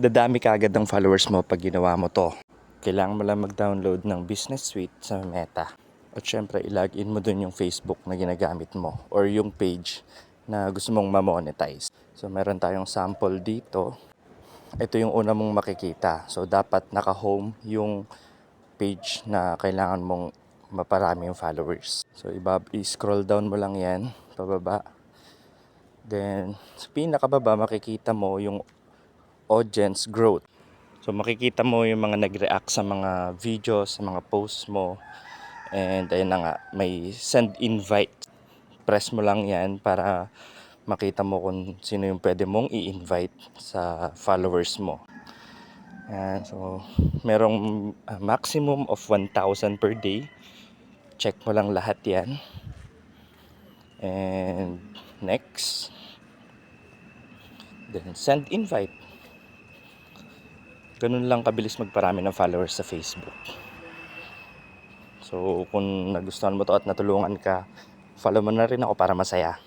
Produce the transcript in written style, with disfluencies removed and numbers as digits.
dadami ka agad ng followers mo pag ginawa mo to. Kailangan mo lang mag-download ng Business Suite sa Meta. At syempre, ilagin mo dun yung Facebook na ginagamit mo or yung page na gusto mong ma-monetize. So, meron tayong sample dito. Ito yung una mong makikita. So, dapat naka-home yung page na kailangan mong maparami yung followers. So, i-scroll down mo lang yan, pababa. Then, sa pinakababa, makikita mo yung audience growth. So, makikita mo yung mga nag-react sa mga videos, sa mga posts mo. And ayun na nga, may send invite. Press mo lang yan para makita mo kung sino yung pwede mong i-invite sa followers mo. Ayan, so, merong maximum of 1,000 per day. Check mo lang lahat yan. And next. Then send invite. Ganun lang kabilis magparami ng followers sa Facebook. So, kung nagustuhan mo to at natulungan ka, follow mo na rin ako para masaya.